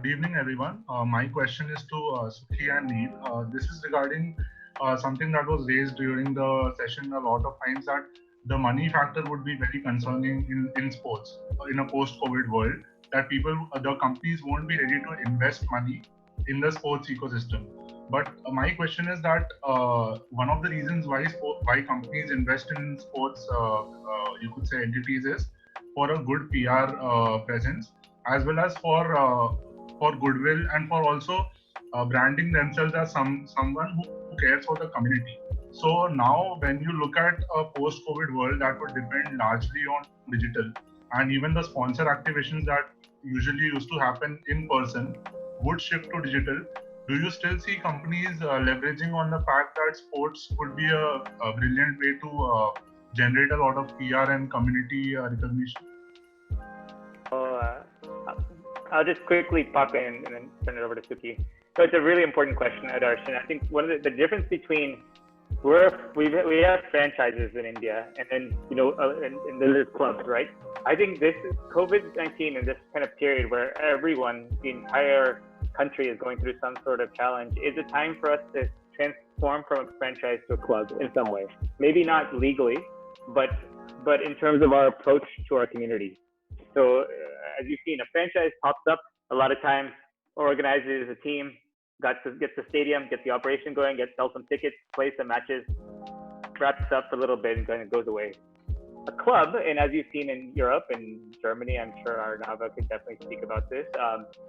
Good evening, everyone. My question is to Sukhi and Neil. This is regarding something that was raised during the session a lot of times, that the money factor would be very concerning in sports in a post-COVID world, that the companies won't be ready to invest money in the sports ecosystem. But my question is that one of the reasons why companies invest in sports, you could say entities, is for a good PR presence, as well as for goodwill, and for also branding themselves as someone who cares for the community. So now, when you look at a post-COVID world that would depend largely on digital, and even the sponsor activations that usually used to happen in person would shift to digital, do you still see companies leveraging on the fact that sports could be a brilliant way to generate a lot of PR and community recognition? So I'll just quickly pop in and then turn it over to Suki. So it's a really important question, Adarsh, and I think one of the difference between we have franchises in India, and then and then there's clubs, right? I think this COVID-19 and this kind of period where everyone, the entire country is going through some sort of challenge, is a time for us to transform from a franchise to a club in some way. Maybe not legally, but in terms of our approach to our community. So as you've seen, a franchise pops up a lot of times, organizes a team, gets the stadium, gets the operation going, sell some tickets, play some matches, wraps up for a little bit, and kind of goes away. A club, and as you've seen in Europe and Germany, I'm sure Arnava could definitely speak about this.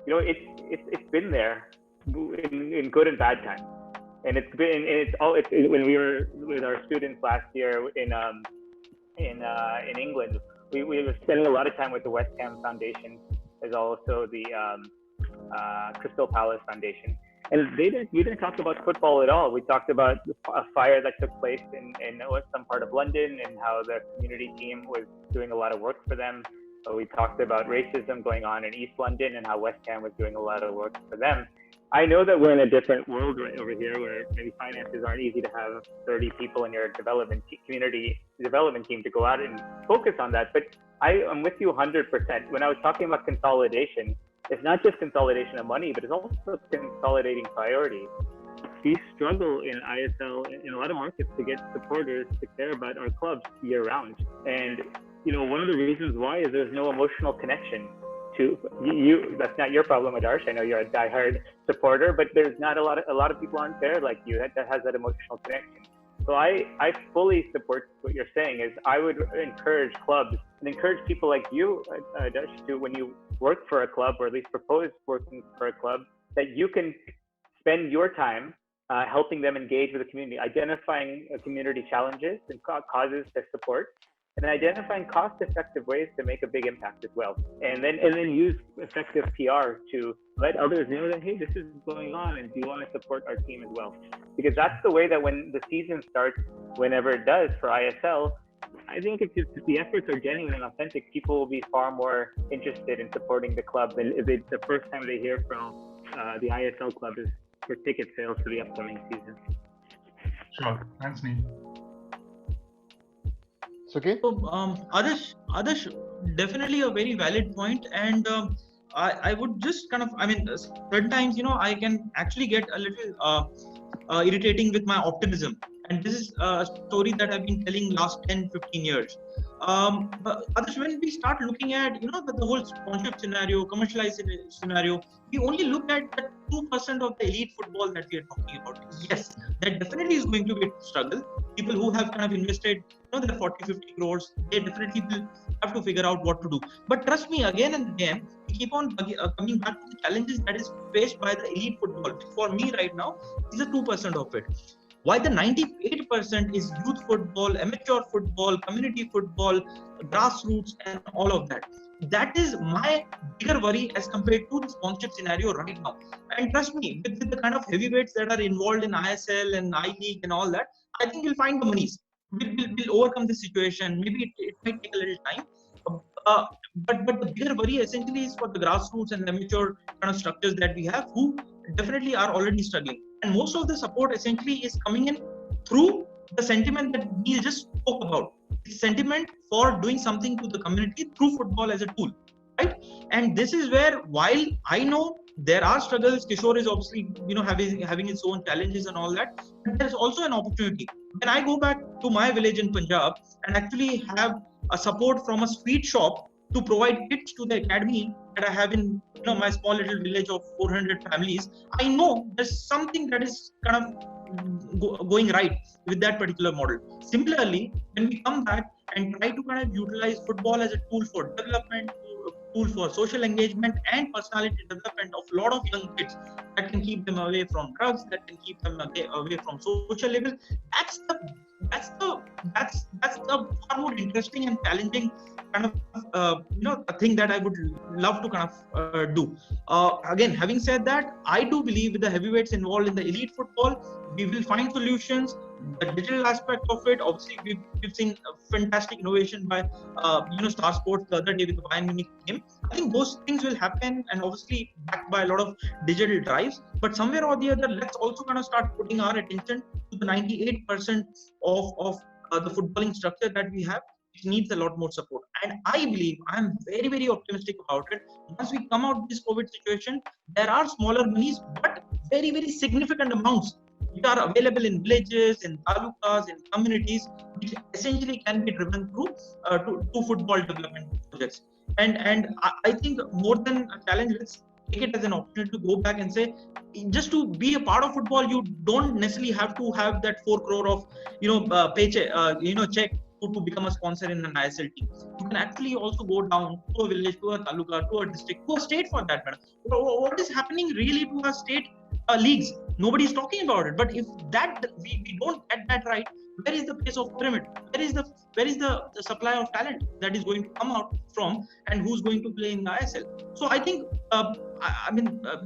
It's been there in good and bad times, and when we were with our students last year in England, we were spending a lot of time with the West Ham Foundation, as also the Crystal Palace Foundation. And we didn't talk about football at all. We talked about a fire that took place in some part of London, and how the community team was doing a lot of work for them. We talked about racism going on in East London, and how West Ham was doing a lot of work for them. I know that we're in a different world right over here, where maybe finances aren't easy to have 30 people in your community development team to go out and focus on that. But I am with you 100%. When I was talking about consolidation, it's not just consolidation of money, but it's also consolidating priorities. We struggle in ISL in a lot of markets to get supporters to care about our clubs year round. And one of the reasons why is there's no emotional connection to you. That's not your problem, Adarsh. I know you're a diehard supporter, but there's not a lot of people aren't there like you that has that emotional connection. So I fully support what you're saying. Is I would encourage clubs and encourage people like you, Adarsh, to, when you work for a club, or at least propose working for a club, that you can spend your time helping them engage with the community, identifying community challenges and causes to support, and identifying cost-effective ways to make a big impact as well. And then use effective PR to let others know that, hey, this is going on, and do you want to support our team as well? Because that's the way that when the season starts, whenever it does for ISL, I think if the efforts are genuine and authentic, people will be far more interested in supporting the club than if the first time they hear from the ISL club is for ticket sales for the upcoming season. Sure. Thanks, Neil. Okay. So, Adarsh, definitely a very valid point, and I would just certain times, I can actually get a little irritating with my optimism, and this is a story that I've been telling last 10-15 years. But Adarsh, when we start looking at the whole sponsorship scenario, commercialization scenario, we only look at the 2% of the elite football that we are talking about. Yes, that definitely is going to be a struggle. People who have kind of invested, their 40-50 crores, they definitely will have to figure out what to do. But trust me, again and again, we keep on coming back to the challenges that is faced by the elite football, which for me right now is a 2% of it. Why the 98% is youth football, amateur football, community football, grassroots, and all of that. That is my bigger worry as compared to the sponsorship scenario right now. And trust me, with the kind of heavyweights that are involved in ISL and I-League and all that, I think we'll find the monies. We'll overcome the situation. Maybe it might take a little time. But the bigger worry essentially is for the grassroots and amateur kind of structures that we have, who definitely are already struggling. And most of the support essentially is coming in through the sentiment that Neil just spoke about. It's sentiment for doing something to the community through football as a tool, right? And this is where, while I know there are struggles. Kishore is obviously, having its own challenges and all that. But there's also an opportunity. When I go back to my village in Punjab and actually have a support from a sweet shop to provide kits to the academy that I have in my small little village of 400 families, I know there's something that is kind of going right with that particular model. Similarly, when we come back and try to kind of utilize football as a tool for development, tool for social engagement and personality development of a lot of young kids, that can keep them away from drugs, that can keep them away from social labels. That's the far more interesting and challenging kind of a thing that I would love to kind of do. Again, having said that, I do believe with the heavyweights involved in the elite football, we will find solutions. The digital aspect of it, obviously, we've seen a fantastic innovation by Star Sports the other day with the Bayern Munich game. I think those things will happen, and obviously backed by a lot of digital drives. But somewhere or the other, let's also kind of start putting our attention to the 98% of the footballing structure that we have, which needs a lot more support. And I believe, I'm very, very optimistic about it. Once we come out of this COVID situation, there are smaller monies, but very, very significant amounts which are available in villages, in talukas, in communities, which essentially can be driven through to football development projects. And I think more than a challenge, let's take it as an opportunity to go back and say, just to be a part of football, you don't necessarily have to have that 4 crore of paycheck, check to become a sponsor in an ISL team. You can actually also go down to a village, to a taluka, to a district, to a state for that matter. What is happening really to our state leagues? Nobody is talking about it. But if that we don't get that right, where is the base of pyramid? Where is the supply of talent that is going to come out from, and who's going to play in the ISL? So I think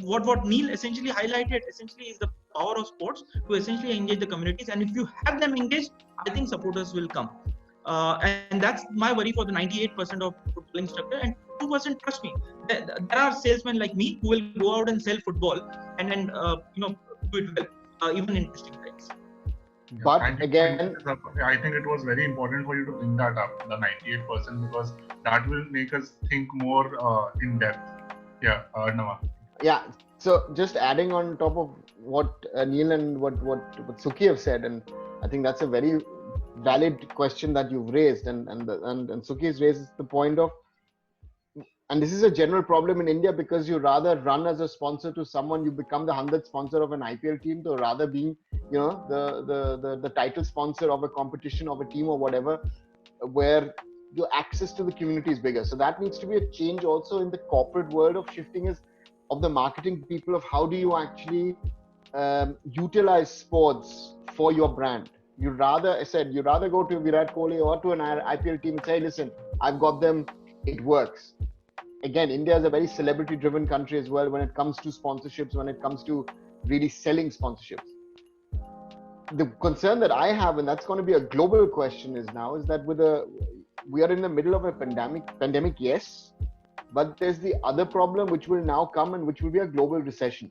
what Neil essentially highlighted essentially is the power of sports to essentially engage the communities. And if you have them engaged, I think supporters will come. And that's my worry for the 98% of footballing structure. And 2%, trust me, there are salesmen like me who will go out and sell football and then do it well, even in interesting times. But I think it was very important for you to bring that up, the 98%, because that will make us think more in depth. Yeah, Arnava. Yeah. So just adding on top of what Neil and what Sukhi have said, and I think that's a very valid question that you've raised, and Sukhi's raised the point of, and this is a general problem in India, because you rather run as a sponsor to someone, you become the 100th sponsor of an IPL team, to rather being the title sponsor of a competition, of a team or whatever, where your access to the community is bigger. So that needs to be a change also in the corporate world of shifting of the marketing people, of how do you actually utilize sports for your brand. You rather go to Virat Kohli or to an IPL team and say, listen, I've got them, it works. Again, India is a very celebrity-driven country as well when it comes to sponsorships, when it comes to really selling sponsorships. The concern that I have, and that's going to be a global question, is that we are in the middle of a pandemic, yes, but there's the other problem which will now come, and which will be a global recession.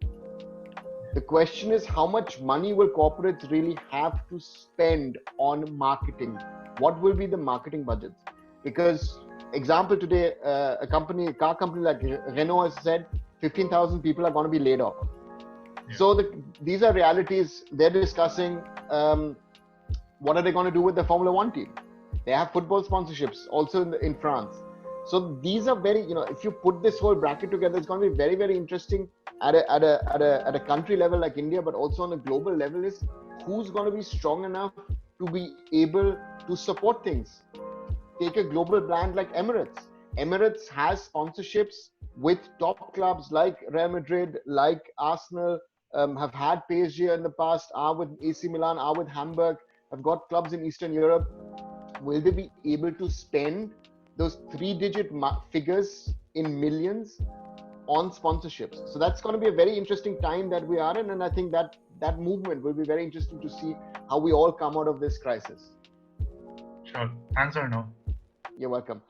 The question is, how much money will corporates really have to spend on marketing? What will be the marketing budgets? Because, example today, a car company like Renault has said 15,000 people are going to be laid off. Yeah. So these are realities. They're discussing what are they going to do with the Formula 1 team. They have football sponsorships also in France. So these are very, if you put this whole bracket together, it's going to be very, very interesting at a country level like India, but also on a global level, is who's going to be strong enough to be able to support things. Take a global brand like Emirates. Emirates has sponsorships with top clubs like Real Madrid, like Arsenal, have had PSG in the past, are with AC Milan, are with Hamburg, have got clubs in Eastern Europe. Will they be able to spend those 3-digit figures in millions on sponsorships? So that's going to be a very interesting time that we are in, and I think that movement will be very interesting to see how we all come out of this crisis. Sure. Thanks, Arnav. You're welcome.